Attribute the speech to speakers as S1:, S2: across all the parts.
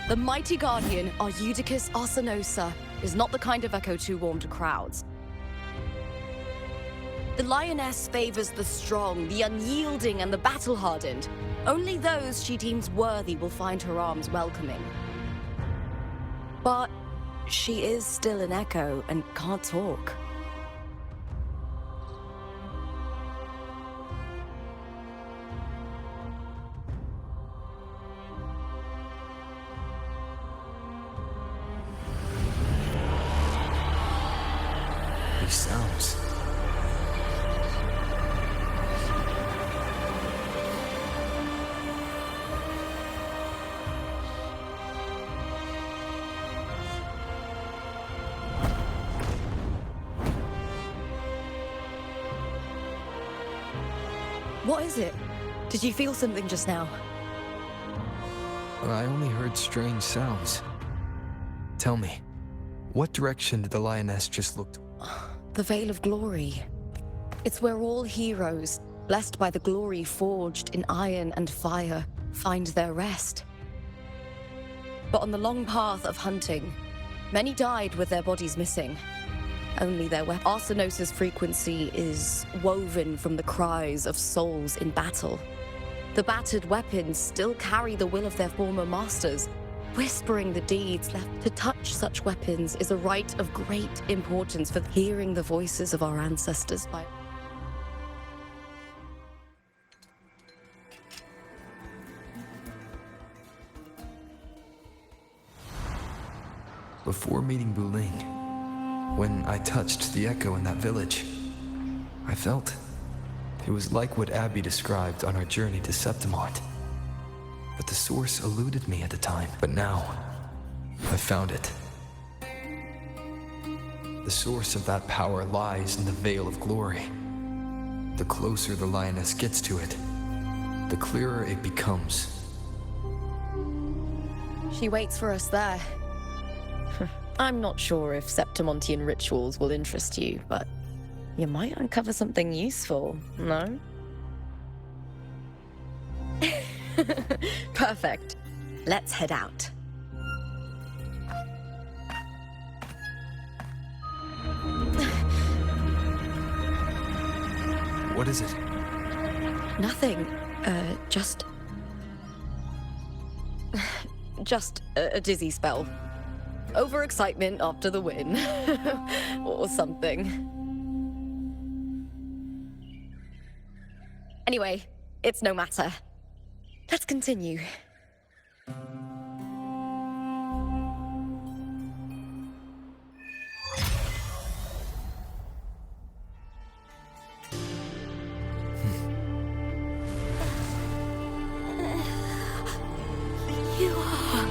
S1: The mighty guardian, Eudicus Arsenosa, is not the kind of echo too warm to crowds. The lioness favors the strong, the unyielding, and the battle-hardened. Only those she deems worthy will find her arms welcoming. But she is still an echo and can't talk.
S2: These sounds.
S1: What is it? Did you feel something just now?
S2: I only heard strange sounds. Tell me, what direction did the lioness just look to?
S1: The Veil of Glory. It's where all heroes, blessed by the glory forged in iron and fire, find their rest. But on the long path of hunting, many died with their bodies missing. Only their weapon. Arsenosa's frequency is woven from the cries of souls in battle. The battered weapons still carry the will of their former masters, whispering the deeds left. To touch such weapons is a rite of great importance for hearing the voices of our ancestors by...
S2: Before meeting Buling, when I touched the echo in that village, I felt it was like what Abby described on our journey to Septimont. But the source eluded me at the time. But now, I found it. The source of that power lies in the Veil of Glory. The closer the lioness gets to it, the clearer it becomes.
S1: She waits for us there. I'm not sure if Septimontian rituals will interest you, but you might uncover something useful, no? Perfect. Let's head out.
S2: What is it?
S1: Nothing. Just a dizzy spell. Overexcitement after the win. Or something. Anyway, it's no matter. Let's continue.
S3: You are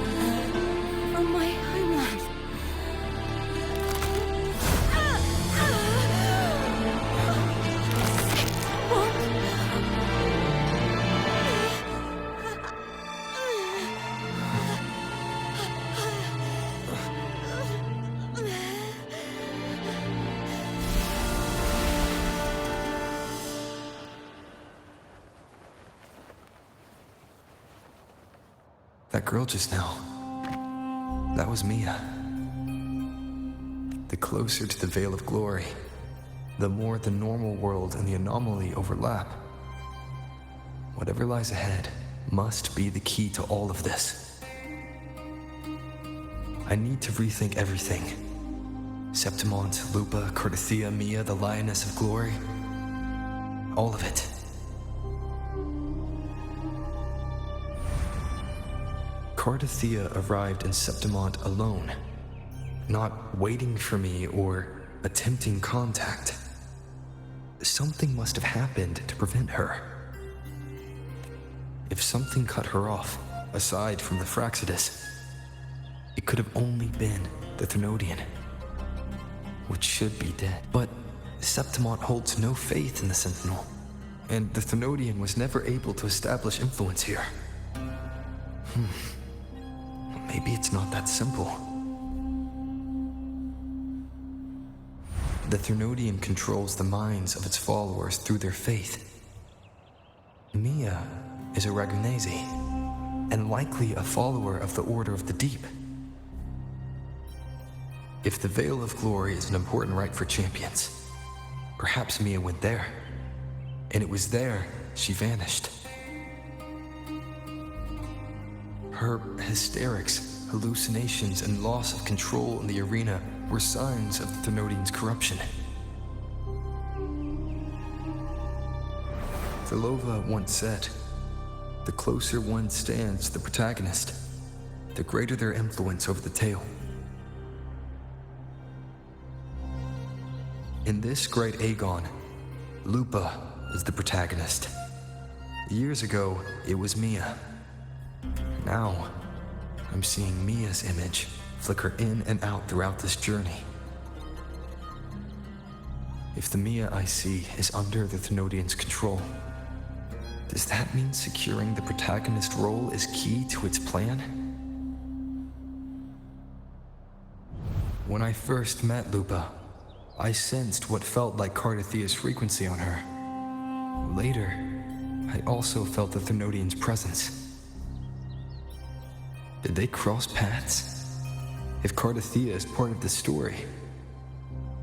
S3: from my homeland.
S2: That girl just now. That was Mia. The closer to the Veil of Glory, the more the normal world and the anomaly overlap. Whatever lies ahead must be the key to all of this. I need to rethink everything. Septimont, Lupa, Cardathia, Mia, the Lioness of Glory. All of it. Cardathia arrived in Septimont alone, not waiting for me or attempting contact. Something must have happened to prevent her. If something cut her off, aside from the Fraxidus, it could have only been the Thenodian, which should be dead. But Septimont holds no faith in the Sentinel, and the Thenodian was never able to establish influence here. Maybe it's not that simple. The Thenodian controls the minds of its followers through their faith. Mia is a Ragunese, and likely a follower of the Order of the Deep. If the Veil of Glory is an important rite for champions, perhaps Mia went there, and it was there she vanished. Her hysterics, hallucinations, and loss of control in the arena were signs of the Thermodians' corruption. Therlova once said, "The closer one stands to the protagonist, the greater their influence over the tale." In this great Aegon, Lupa is the protagonist. Years ago, it was Mia. Now, I'm seeing Mia's image flicker in and out throughout this journey. If the Mia I see is under the Thermodians' control, does that mean securing the protagonist role is key to its plan? When I first met Lupa, I sensed what felt like Cardathia's frequency on her. Later, I also felt the Thermodians' presence. Did they cross paths? If Cardathia is part of the story,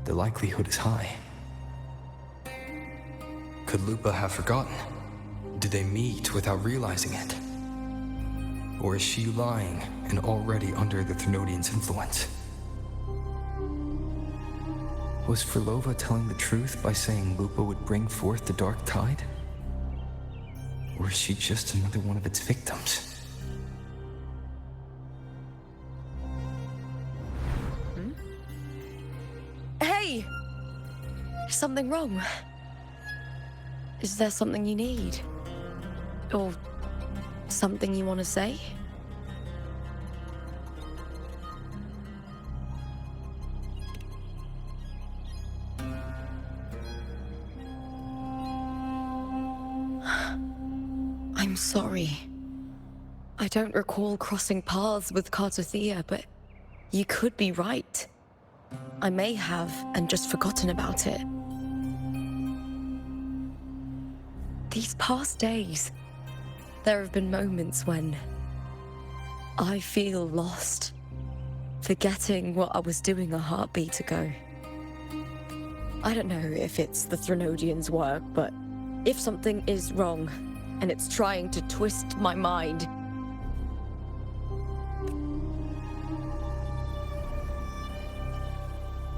S2: the likelihood is high. Could Lupa have forgotten? Did they meet without realizing it? Or is she lying and already under the Thermodians' influence? Was Therlova telling the truth by saying Lupa would bring forth the Dark Tide? Or is she just another one of its victims?
S1: Hey! Is something wrong? Is there something you need? Or something you want to say? I'm sorry. I don't recall crossing paths with Cardathia, but you could be right. I may have and just forgotten about it. These past days, there have been moments when I feel lost, forgetting what I was doing a heartbeat ago. I don't know if it's the Thermodians' work, but if something is wrong, and it's trying to twist my mind,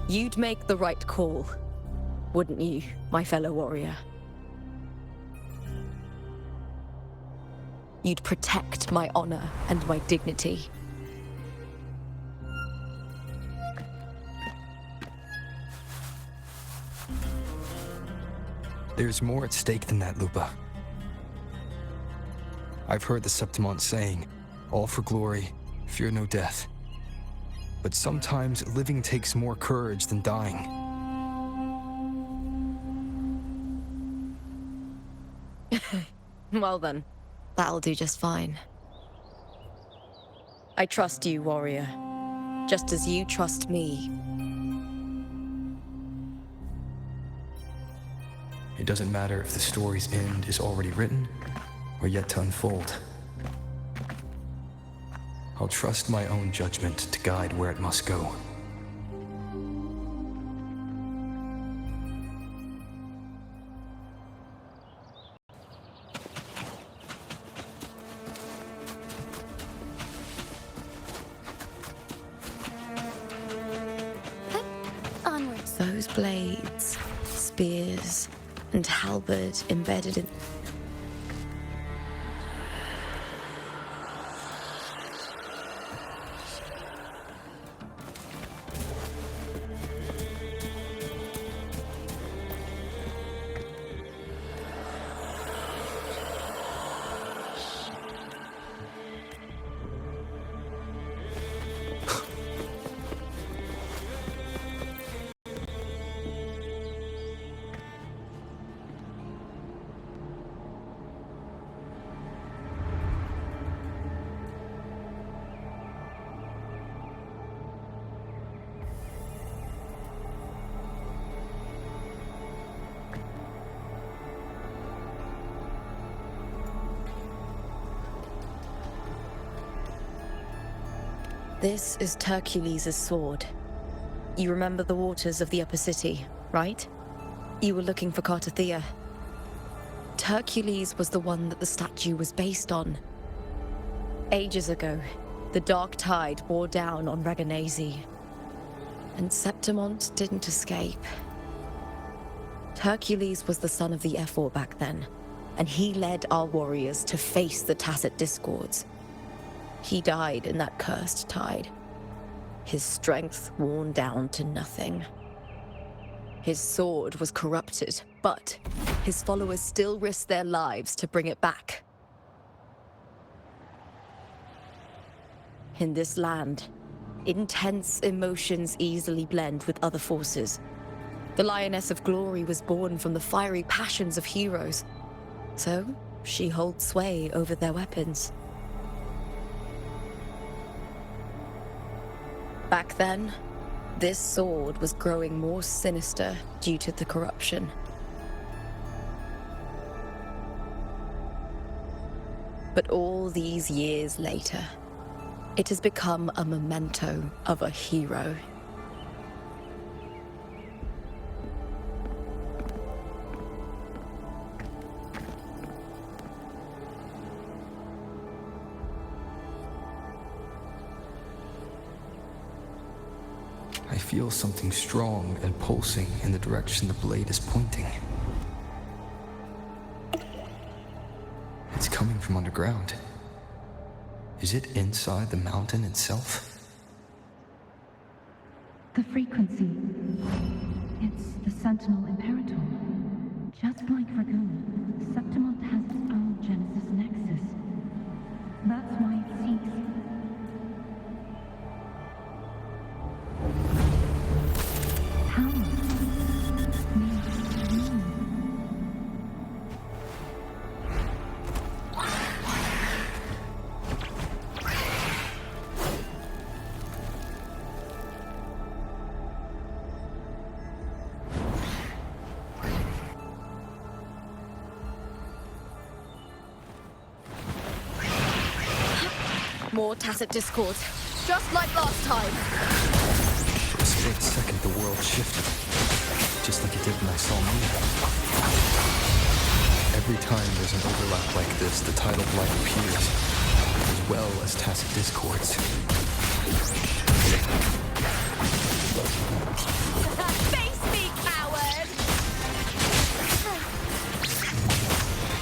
S1: you'd make the right call, wouldn't you, my fellow warrior? You'd protect my honor and my dignity.
S2: There's more at stake than that, Lupa. I've heard the Septimont saying, "All for glory, fear no death." But sometimes living takes more courage than dying.
S1: Well then, that'll do just fine. I trust you, warrior, just as you trust me.
S2: It doesn't matter if the story's end is already written or yet to unfold. I'll trust my own judgment to guide where it must go.
S3: Onwards.
S1: Those blades, spears, and halberd embedded in... This is Hercules' sword. You remember the waters of the upper city, right? You were looking for Cartathea. Hercules was the one that the statue was based on. Ages ago, the dark tide bore down on Reganese, and Septimont didn't escape. Hercules was the son of the Ephor back then, and he led our warriors to face the Tacit Discords. He died in that cursed tide, his strength worn down to nothing. His sword was corrupted, but his followers still risked their lives to bring it back. In this land, intense emotions easily blend with other forces. The Lioness of Glory was born from the fiery passions of heroes, so she holds sway over their weapons. Back then, this sword was growing more sinister due to the corruption. But all these years later, it has become a memento of a hero.
S2: I feel something strong and pulsing in the direction the blade is pointing. It's coming from underground. Is it inside the mountain itself?
S3: The frequency. It's the Sentinel Imperator. Just like Dragoon, Septimont has its own Genesis Nexus. That's why it seeks.
S1: More Tacit Discords, just like last time.
S2: For a split second, the world shifted, just like it did when I saw Mia. Every time there's an overlap like this, the tidal blight appears, as well as Tacit Discords.
S1: Face me, coward!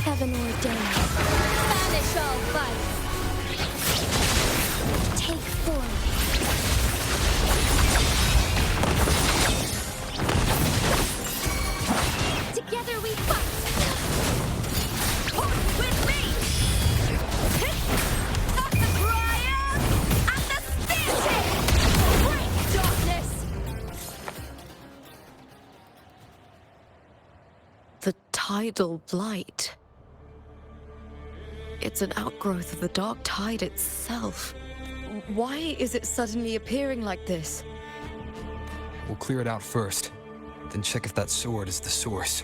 S3: Heaven ordained.
S1: Banish all fight!
S3: Take form.
S1: Together we fight! Hold with me! Not the crier! And the spear! Break darkness! The tidal blight. It's an outgrowth of the dark tide itself. Why is it suddenly appearing like this?
S2: We'll clear it out first, then check if that sword is the source.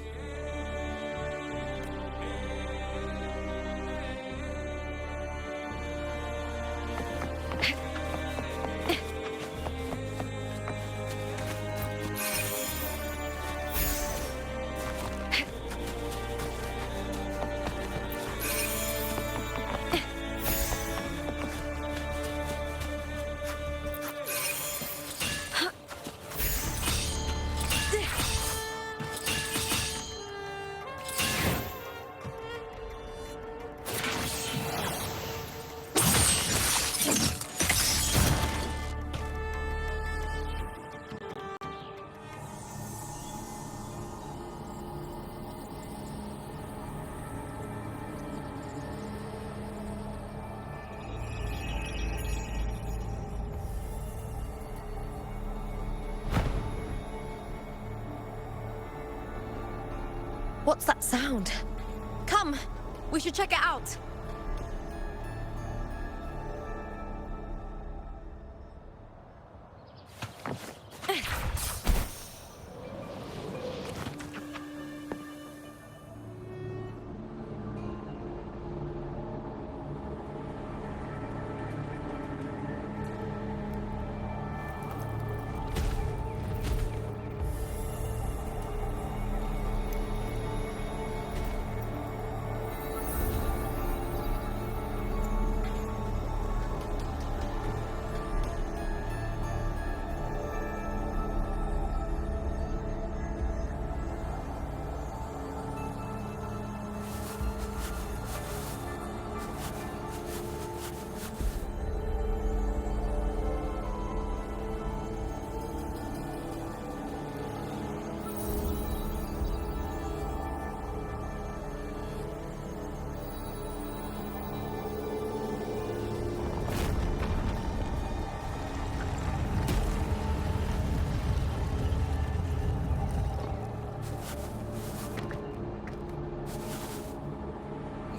S1: What's that sound? Come, we should check it out.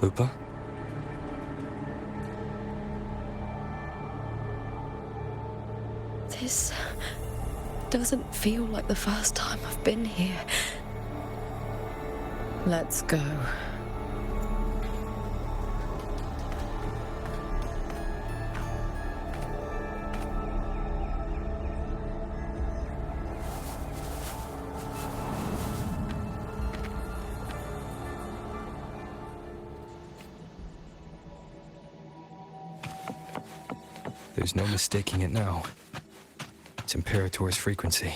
S2: Lupa?
S1: This doesn't feel like the first time I've been here. Let's go.
S2: There's no mistaking it now. It's Imperator's frequency.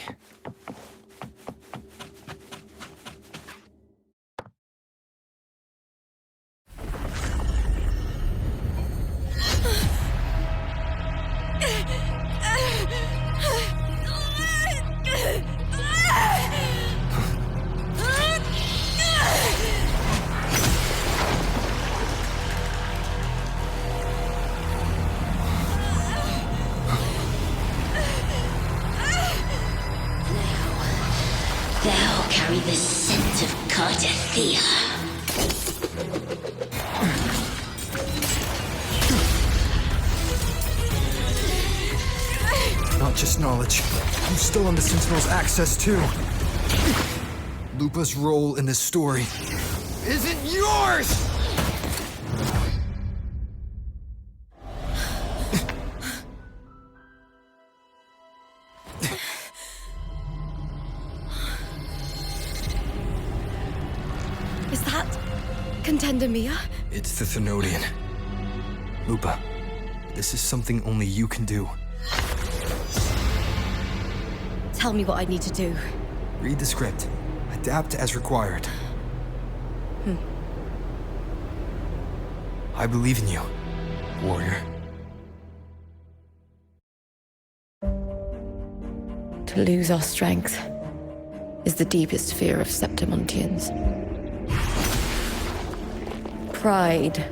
S4: Thou carry the scent of Cardathea.
S2: Not just knowledge. I'm still on the Sentinel's access too. Lupa's role in this story isn't yours!
S1: Is that Contender Mia?
S2: It's the Thenodian. Lupa, this is something only you can do.
S1: Tell me what I need to do.
S2: Read the script. Adapt as required. I believe in you, warrior.
S1: To lose our strength is the deepest fear of Septimontians. Pride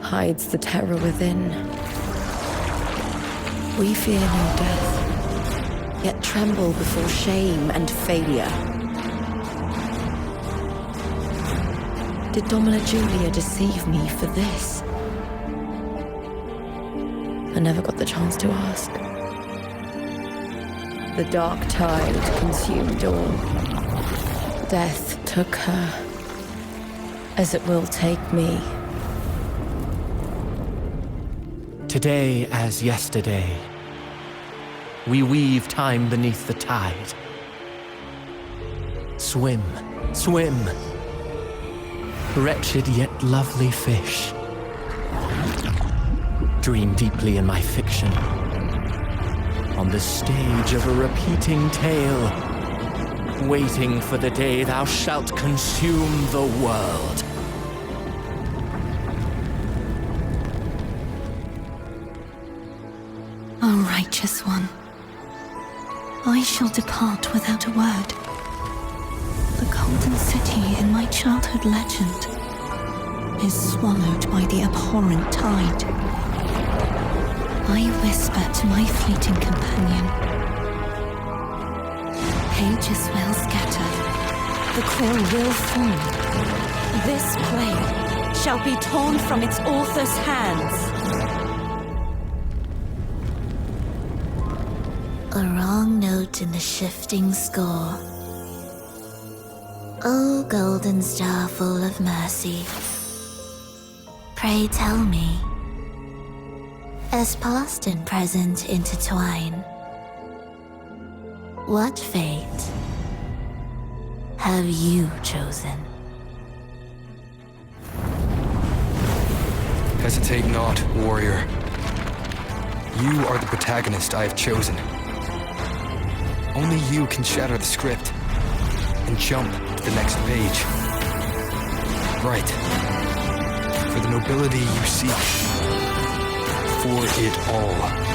S1: hides the terror within. We fear no death, yet tremble before shame and failure. Did Domina Julia deceive me for this? I never got the chance to ask. The dark tide consumed all. Death took her, as it will take me.
S5: Today as yesterday, we weave time beneath the tide. Swim, swim, wretched yet lovely fish. Dream deeply in my fiction, on the stage of a repeating tale, waiting for the day thou shalt consume the world.
S3: O righteous one, I shall depart without a word. The golden city in my childhood legend is swallowed by the abhorrent tide. I whisper to my fleeting companion. Pages will scatter. The quill will form. This play shall be torn from its author's hands.
S4: A wrong note in the shifting score. O golden star full of mercy, pray tell me, as past and present intertwine, what fate have you chosen?
S2: Hesitate not, warrior. You are the protagonist I have chosen. Only you can shatter the script and jump to the next page. Right. For the nobility you seek. For it all.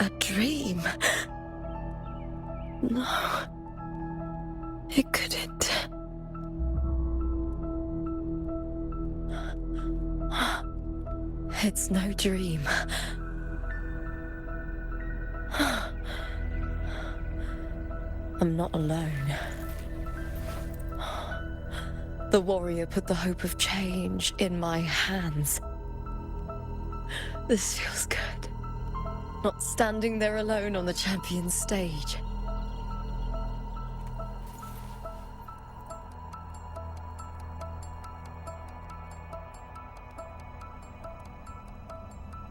S1: a dream. No. It couldn't. It's no dream. I'm not alone. The warrior put the hope of change in my hands. This feels good. Not standing there alone on the champion's stage.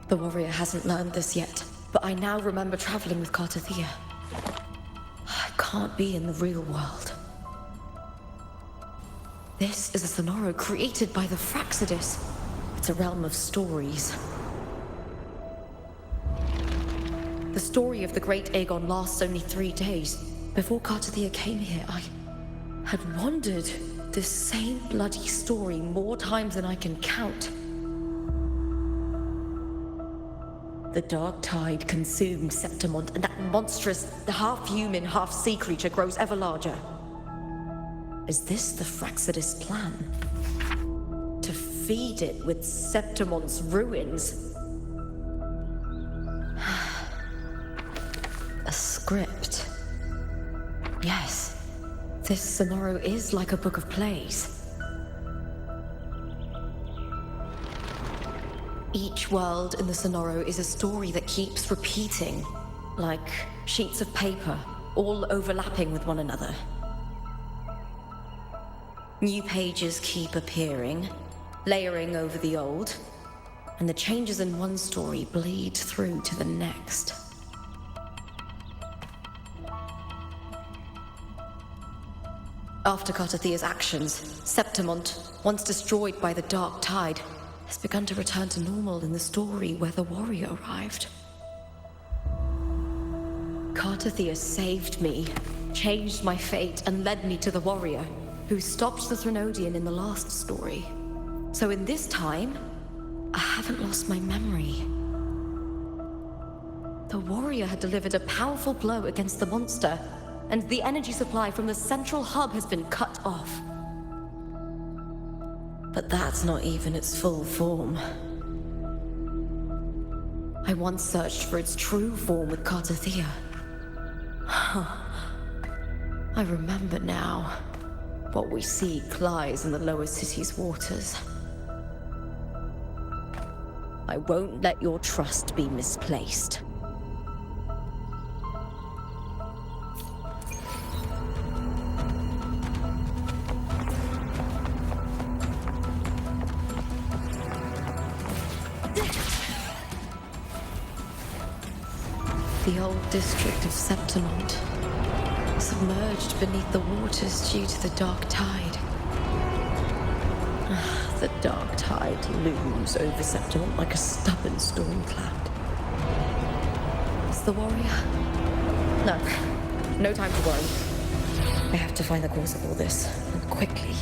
S1: The warrior hasn't learned this yet, but I now remember traveling with Cartathea. I can't be in the real world. This is a Sonoro created by the Fraxidus. It's a realm of stories. The story of the great Aegon lasts only 3 days. Before Cartathea came here, I had wandered this same bloody story more times than I can count. The dark tide consumed Septimont, and that monstrous, half-human, half-sea creature grows ever larger. Is this the Fraxidus plan? To feed it with Septimont's ruins? A script. Yes, this Sonoro is like a book of plays. Each world in the Sonoro is a story that keeps repeating, like sheets of paper, all overlapping with one another. New pages keep appearing, layering over the old, and the changes in one story bleed through to the next. After Cartathea's actions, Septimont, once destroyed by the dark tide, has begun to return to normal in the story where the warrior arrived. Cartathea saved me, changed my fate, and led me to the warrior, who stopped the Threnodian in the last story. So in this time, I haven't lost my memory. The warrior had delivered a powerful blow against the monster, and the energy supply from the central hub has been cut off. But that's not even its full form. I once searched for its true form with Cartathea. I remember now. What we seek lies in the lower city's waters. I won't let your trust be misplaced. The old district of Septimont, submerged beneath the waters due to the dark tide. The dark tide looms over Septimont like a stubborn storm cloud. Is the warrior? No time to worry. I have to find the cause of all this, and quickly.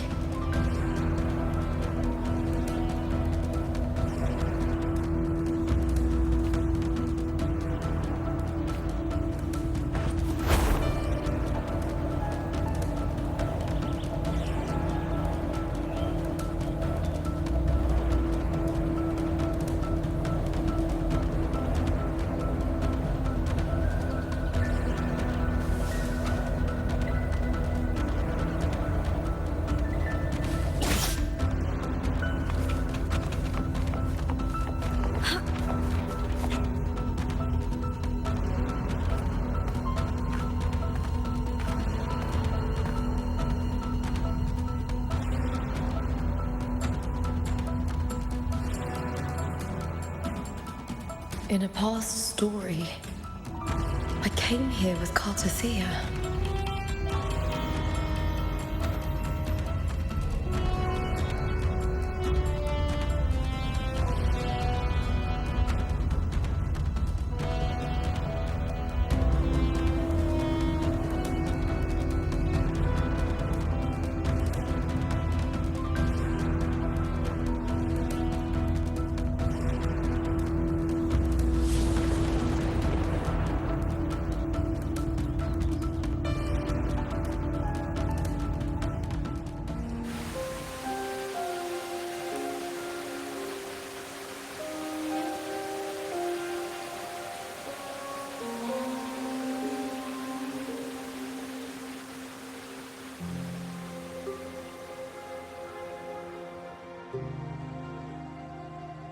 S1: In a past story, I came here with Cartathea.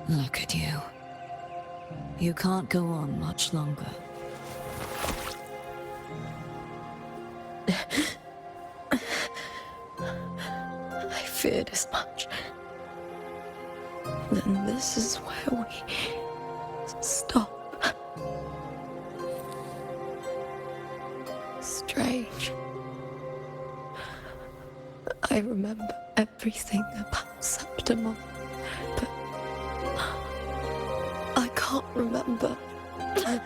S6: Look at you. You can't go on much longer.
S1: I feared as much. Then this is where we stop. Strange. I remember everything about Septimon, but I can't remember. I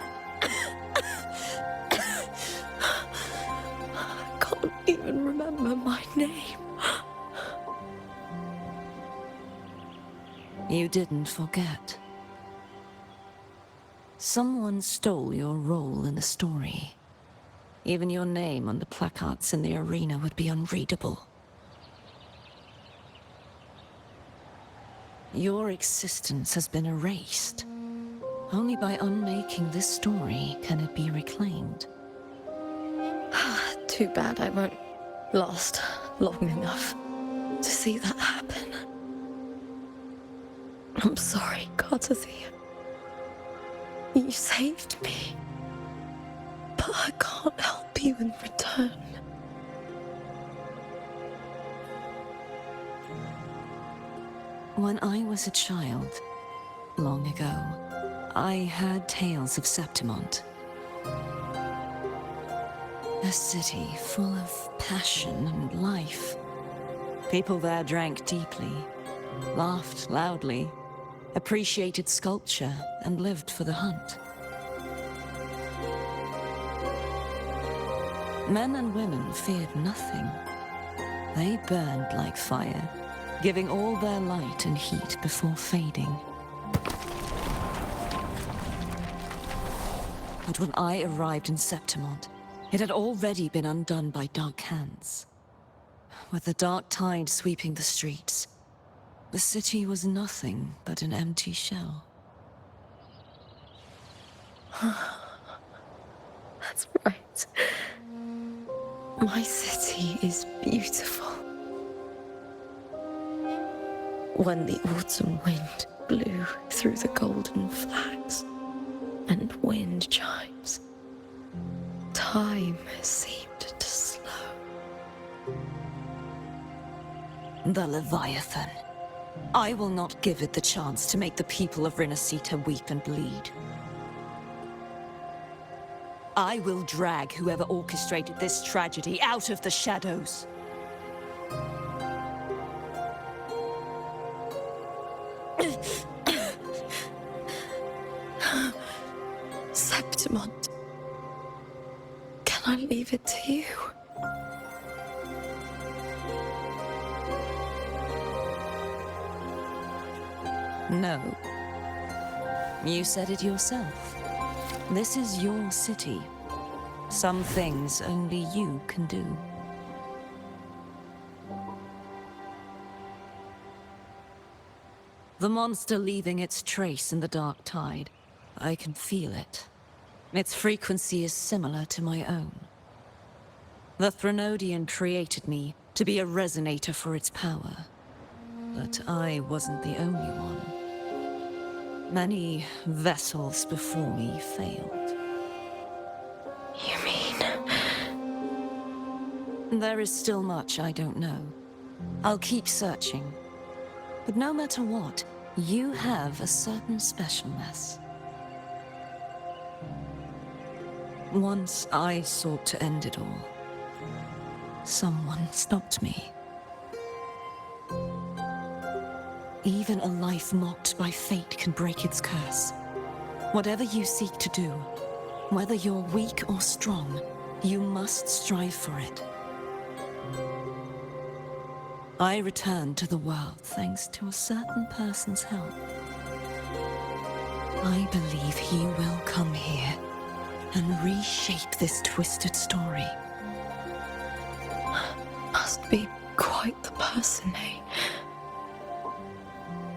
S1: can't even remember my name.
S6: You didn't forget. Someone stole your role in the story. Even your name on the placards in the arena would be unreadable. Your existence has been erased. Only by unmaking this story can it be reclaimed.
S1: Too bad I won't last long enough to see that happen. I'm sorry, Cartazia. You saved me. But I can't help you in return.
S6: When I was a child, long ago, I heard tales of Septimont. A city full of passion and life. People there drank deeply, laughed loudly, appreciated sculpture, and lived for the hunt. Men and women feared nothing. They burned like fire, giving all their light and heat before fading. But when I arrived in Septimont, it had already been undone by dark hands. With the dark tide sweeping the streets, the city was nothing but an empty shell.
S1: That's right. My city is beautiful. When the autumn wind blew through the golden flags and wind chimes, time seemed to slow.
S6: The Leviathan. I will not give it the chance to make the people of Renacita weep and bleed. I will drag whoever orchestrated this tragedy out of the shadows.
S1: Septimont, can I leave it to you?
S6: No. You said it yourself. This is your city. Some things only you can do. The monster leaving its trace in the dark tide. I can feel it. Its frequency is similar to my own. The Threnodian created me to be a resonator for its power. But I wasn't the only one. Many vessels before me failed.
S1: You mean?
S6: There is still much I don't know. I'll keep searching. But no matter what, you have a certain specialness. Once I sought to end it all. Someone stopped me. Even a life mocked by fate can break its curse. Whatever you seek to do, whether you're weak or strong, you must strive for it. I returned to the world thanks to a certain person's help. I believe he will come here and reshape this twisted story.
S1: Must be quite the person, eh?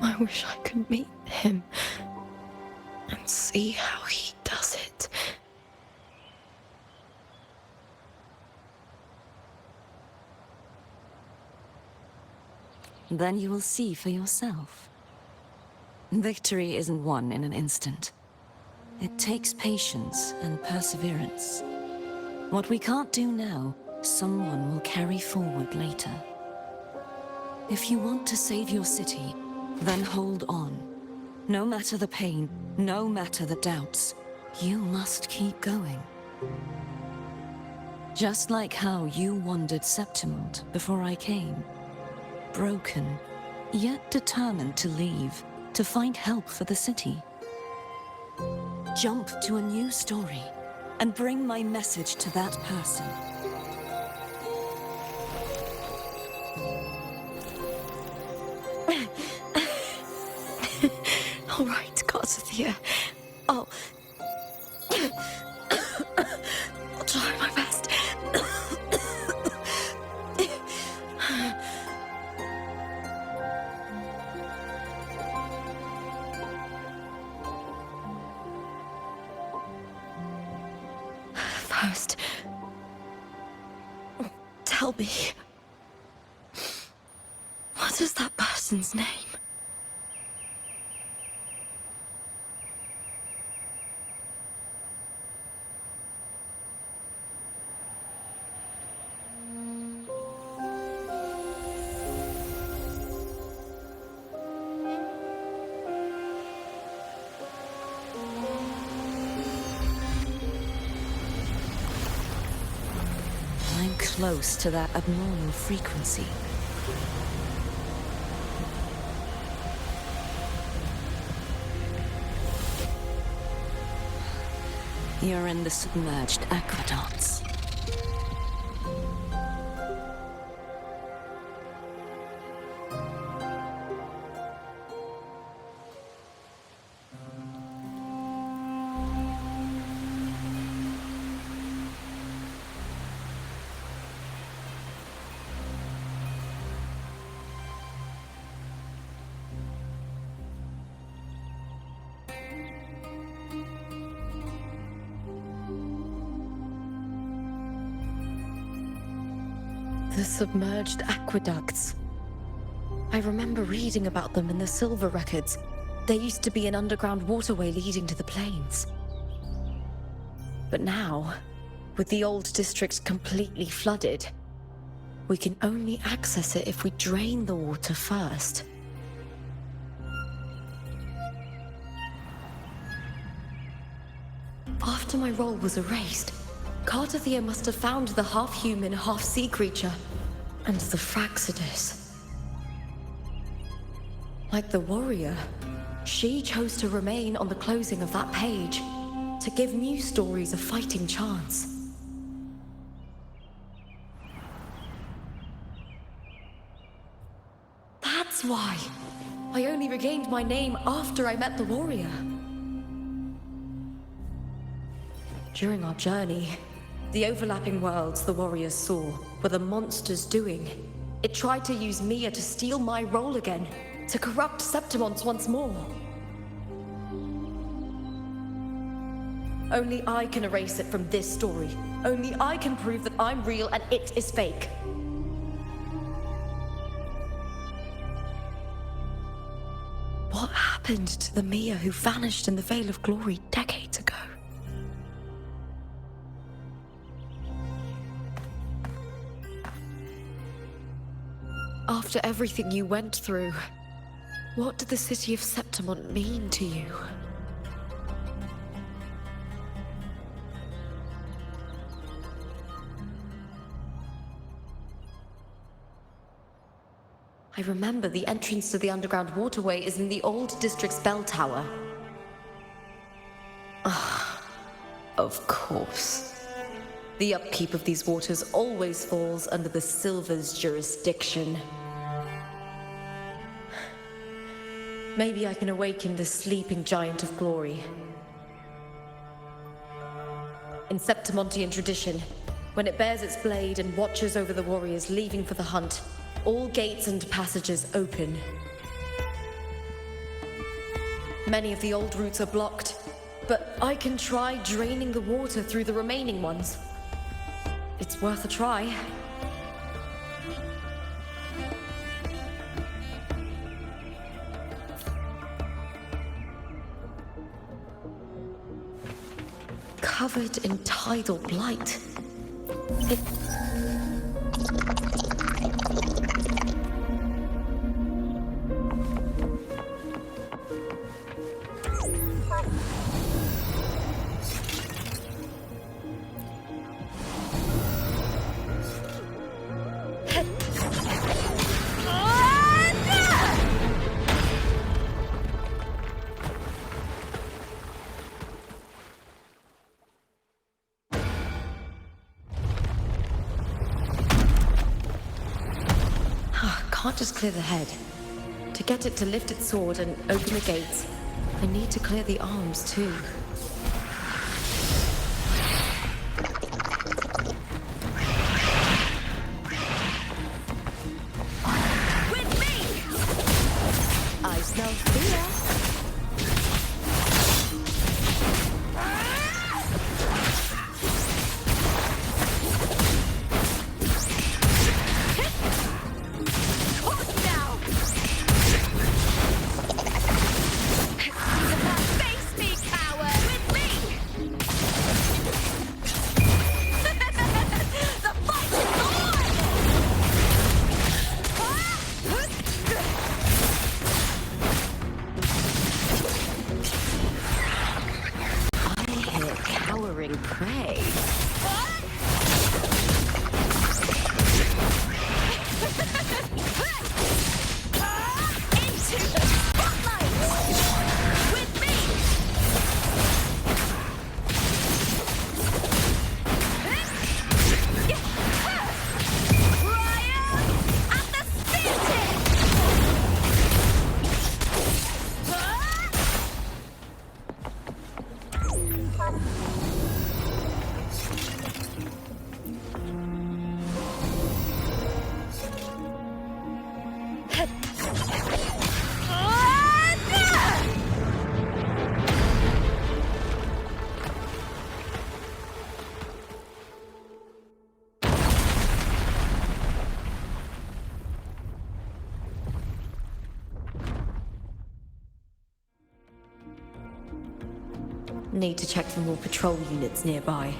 S1: I wish I could meet him and see how he does it.
S6: Then you will see for yourself. Victory isn't won in an instant. It takes patience and perseverance. What we can't do now, someone will carry forward later. If you want to save your city, then hold on. No matter the pain, no matter the doubts, you must keep going. Just like how you wandered Septimont before I came. Broken, yet determined to leave, to find help for the city. Jump to a new story, and bring my message to that person.
S1: All right, Garcia. I'll try my best. First, tell me, what is that person's name?
S6: I'm close to that abnormal frequency. You're in the submerged aqueducts.
S1: The submerged aqueducts. I remember reading about them in the silver records. There used to be an underground waterway leading to the plains. But now, with the old district completely flooded, we can only access it if we drain the water first. After my role was erased, Cartathea must have found the half-human, half-sea creature, and the Fraxidus. Like the warrior, she chose to remain on the closing of that page, to give new stories a fighting chance. That's why I only regained my name after I met the warrior. During our journey, the overlapping worlds the warriors saw were the monsters doing. It tried to use Mia to steal my role again, to corrupt Septimont once more. Only I can erase it from this story. Only I can prove that I'm real and it is fake. What happened to the Mia who vanished in the Veil of Glory decades ago? After everything you went through, what did the city of Septimont mean to you? I remember the entrance to the underground waterway is in the old district's bell tower. Ah, of course. The upkeep of these waters always falls under the Silver's jurisdiction. Maybe I can awaken the sleeping giant of glory. In Septimontian tradition, when it bears its blade and watches over the warriors leaving for the hunt, all gates and passages open. Many of the old routes are blocked, but I can try draining the water through the remaining ones. It's worth a try. covered in tidal blight. It... Can't just clear the head. To get it to lift its sword and open the gates, I need to clear the arms too. With me! I smell fear. Prey. Into the spotlight! With me! Ryan at the spear tip! Need to check for more patrol units nearby.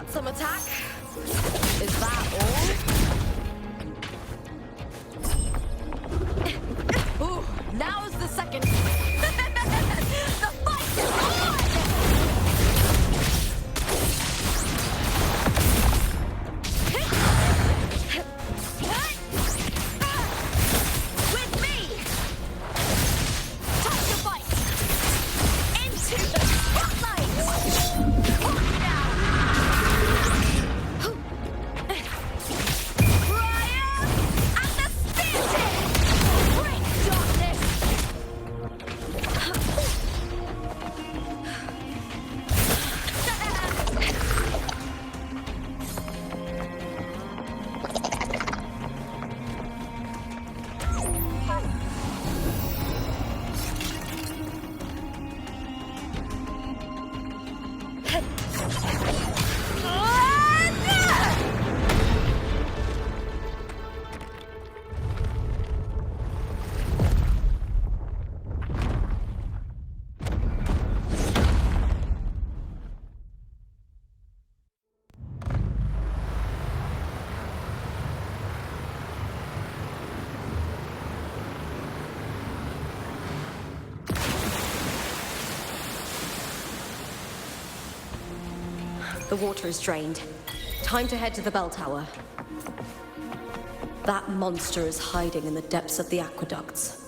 S1: Some attack? Is that all? Ooh, now's the second. The fight is on! With me! Time to fight! Into the spotlight! The water is drained. Time to head to the bell tower. That monster is hiding in the depths of the aqueducts.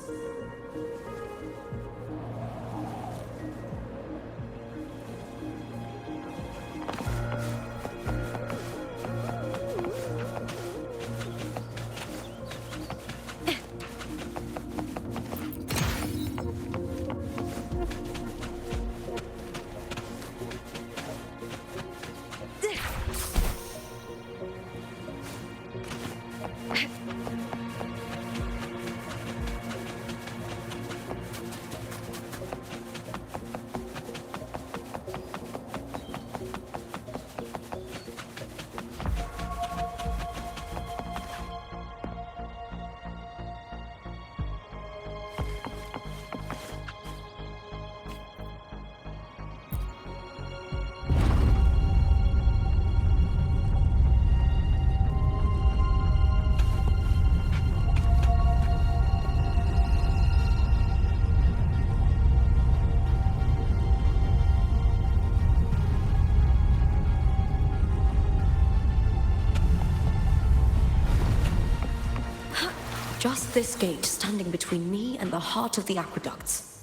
S1: Just this gate standing between me and the heart of the aqueducts.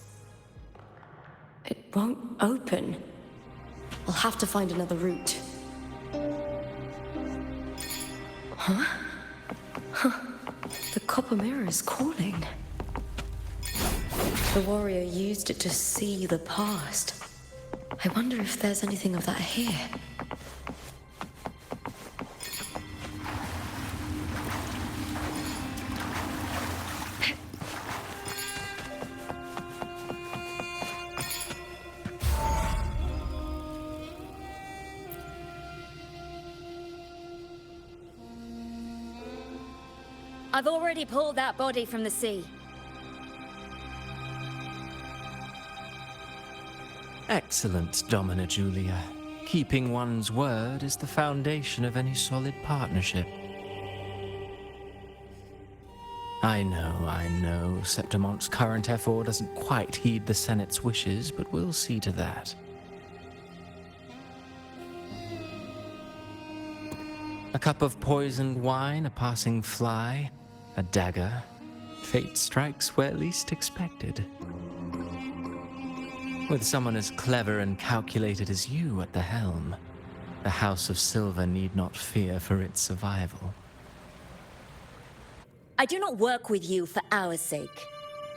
S1: It won't open. I'll have to find another route. Huh? The copper mirror is calling. The warrior used it to see the past. I wonder if there's anything of that here.
S7: I've already pulled that body from the sea.
S5: Excellent, Domina Julia. Keeping one's word is the foundation of any solid partnership. I know, Septimont's current effort doesn't quite heed the Senate's wishes, but we'll see to that. A cup of poisoned wine, a passing fly, a dagger. Fate strikes where least expected. With someone as clever and calculated as you at the helm, the House of Silver need not fear for its survival.
S7: I do not work with you for our sake.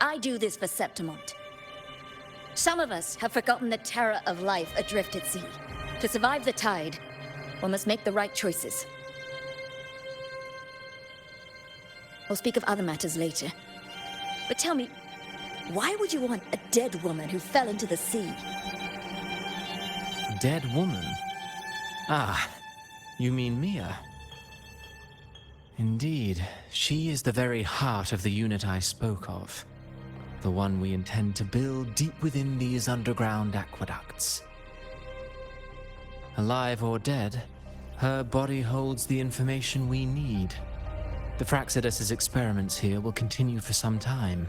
S7: I do this for Septimont. Some of us have forgotten the terror of life adrift at sea. To survive the tide, one must make the right choices. We'll speak of other matters later. But tell me, why would you want a dead woman who fell into the sea?
S5: Dead woman? Ah, you mean Mia? Indeed, she is the very heart of the unit I spoke of. The one we intend to build deep within these underground aqueducts. Alive or dead, her body holds the information we need. The Fraxidus's experiments here will continue for some time.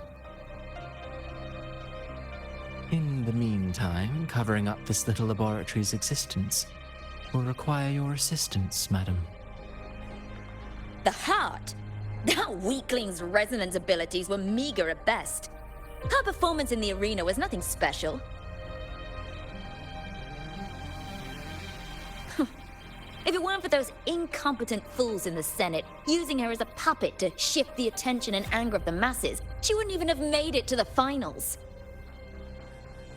S5: In the meantime, covering up this little laboratory's existence will require your assistance, madam.
S7: The heart? That weakling's resonance abilities were meager at best. Her performance in the arena was nothing special. If it weren't for those incompetent fools in the Senate using her as a puppet to shift the attention and anger of the masses, she wouldn't even have made it to the finals.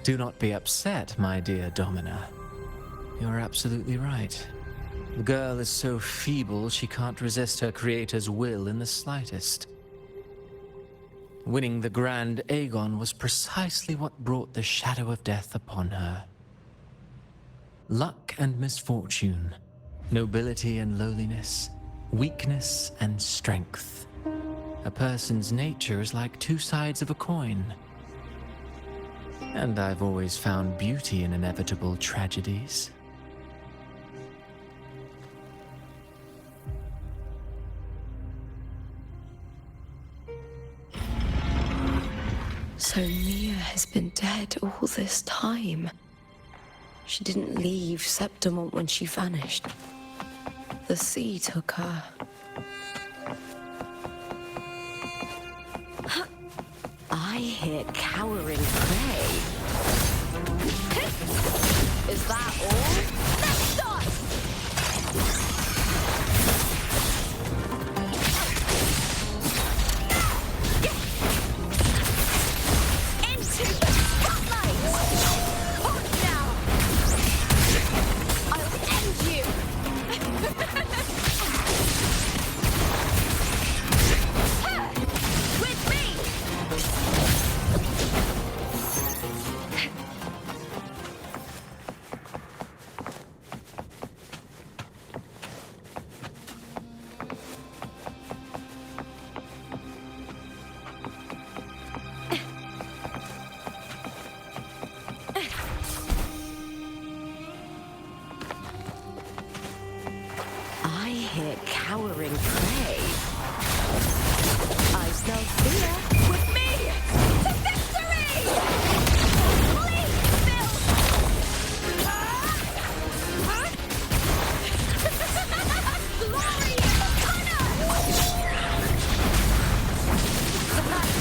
S5: Do not be upset, my dear Domina. You're absolutely right. The girl is so feeble she can't resist her creator's will in the slightest. Winning the Grand Aegon was precisely what brought the shadow of death upon her. Luck and misfortune, nobility and lowliness, weakness and strength. A person's nature is like two sides of a coin. And I've always found beauty in inevitable tragedies.
S1: So Mia has been dead all this time. She didn't leave Septimont when she vanished. The sea took her.
S6: I hear cowering prey. Is that all? Let's start! Into the spotlight! Hold now! I'll end you! With me! I hear cowering prey. I smell fear. With me to victory! Please, Bill! Glory in the corner!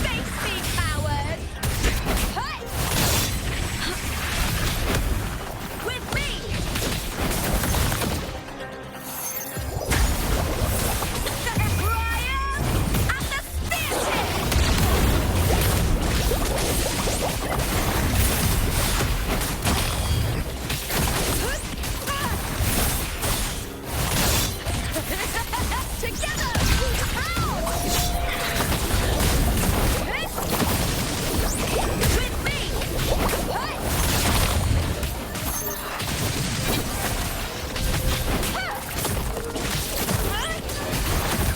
S6: Face me, coward! With me! Brian at the spear tip! Together! How? With me!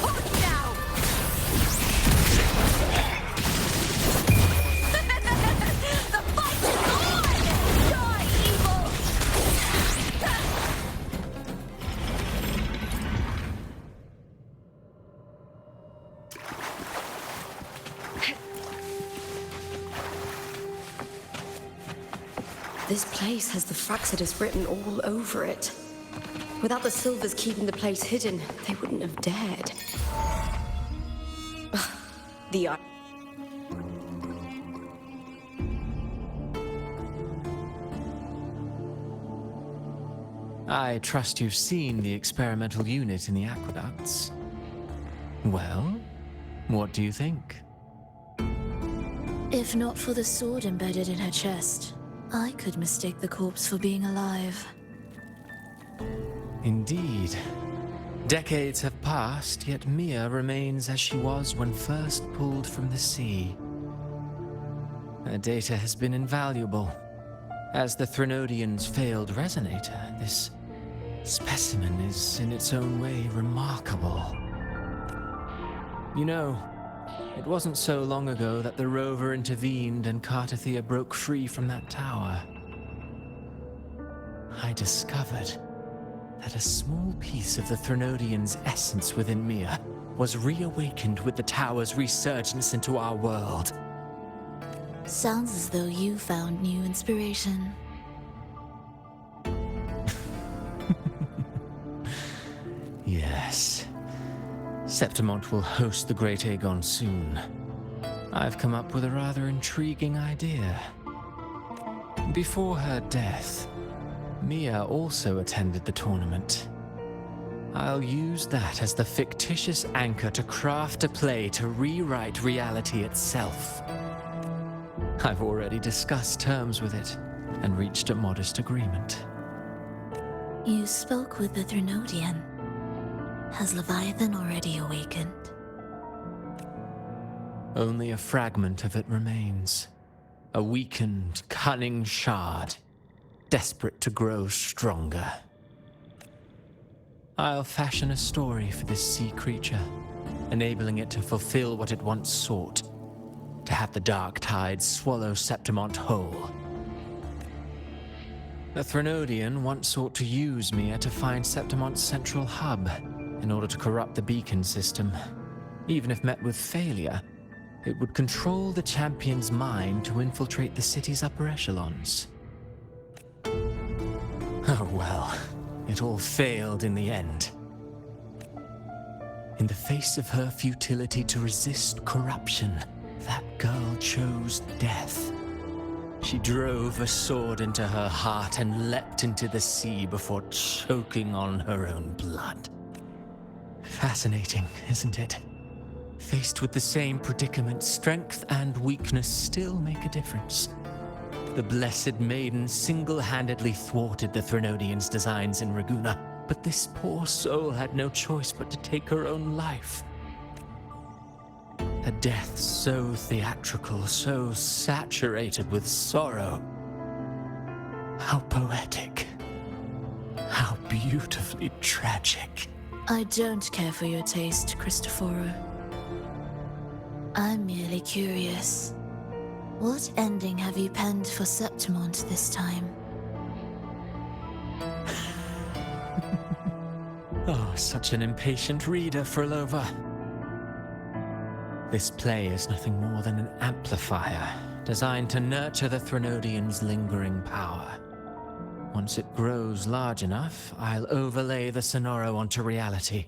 S6: Hold now! The fight is on! Die, evil!
S1: This place has the Fraxidus written all over it. Without the Silvers keeping the place hidden, they wouldn't have dared. The
S5: I trust you've seen the experimental unit in the aqueducts. Well, what do you think?
S4: If not for the sword embedded in her chest, I could mistake the corpse for being alive.
S5: Indeed. Decades have passed, yet Mia remains as she was when first pulled from the sea. Her data has been invaluable. As the Threnodian's failed resonator, this specimen is in its own way remarkable. You know, it wasn't so long ago that the rover intervened and Cartathea broke free from that tower. I discovered that a small piece of the Threnodian's essence within Mia was reawakened with the tower's resurgence into our world.
S4: Sounds as though you found new inspiration.
S5: Yes. Septimont will host the Great Aegon soon. I've come up with a rather intriguing idea. Before her death, Mia also attended the tournament. I'll use that as the fictitious anchor to craft a play to rewrite reality itself. I've already discussed terms with it and reached a modest agreement.
S4: You spoke with the Threnodian. Has Leviathan already awakened?
S5: Only a fragment of it remains. A weakened, cunning shard, desperate to grow stronger. I'll fashion a story for this sea creature, enabling it to fulfill what it once sought, to have the dark tide swallow Septimont whole. The Threnodian once sought to use Mia to find Septimont's central hub in order to corrupt the beacon system. Even if met with failure, it would control the champion's mind to infiltrate the city's upper echelons. Oh well, it all failed in the end. In the face of her futility to resist corruption, that girl chose death. She drove a sword into her heart and leapt into the sea before choking on her own blood. Fascinating, isn't it? Faced with the same predicament, strength and weakness still make a difference. The Blessed Maiden single-handedly thwarted the Threnodians' designs in Raguna, but this poor soul had no choice but to take her own life. A death so theatrical, so saturated with sorrow. How poetic. How beautifully tragic.
S4: I don't care for your taste, Cristoforo. I'm merely curious. What ending have you penned for Septimont this time?
S5: Oh, such an impatient reader, Frolova. This play is nothing more than an amplifier, designed to nurture the Threnodians' lingering power. Once it grows large enough, I'll overlay the Sonoro onto reality.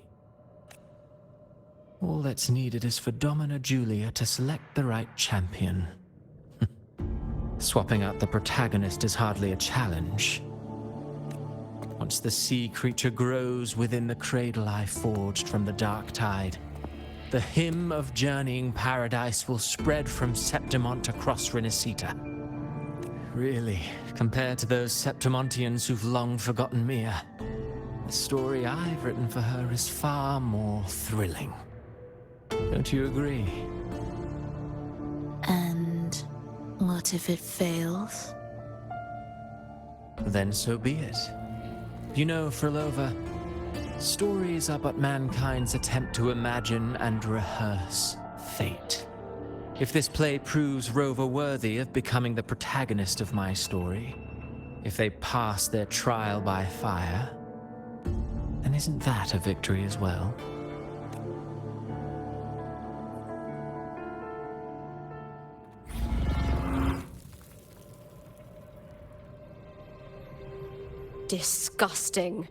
S5: All that's needed is for Domina Julia to select the right champion. Swapping out the protagonist is hardly a challenge. Once the sea creature grows within the cradle I forged from the dark tide, the hymn of journeying paradise will spread from Septimont across Renacita. Really, compared to those Septimontians who've long forgotten Mia, the story I've written for her is far more thrilling. Don't you agree?
S4: And what if it fails?
S5: Then so be it. You know, Frolova, stories are but mankind's attempt to imagine and rehearse fate. If this play proves Rover worthy of becoming the protagonist of my story, if they pass their trial by fire, then isn't that a victory as well?
S1: Disgusting.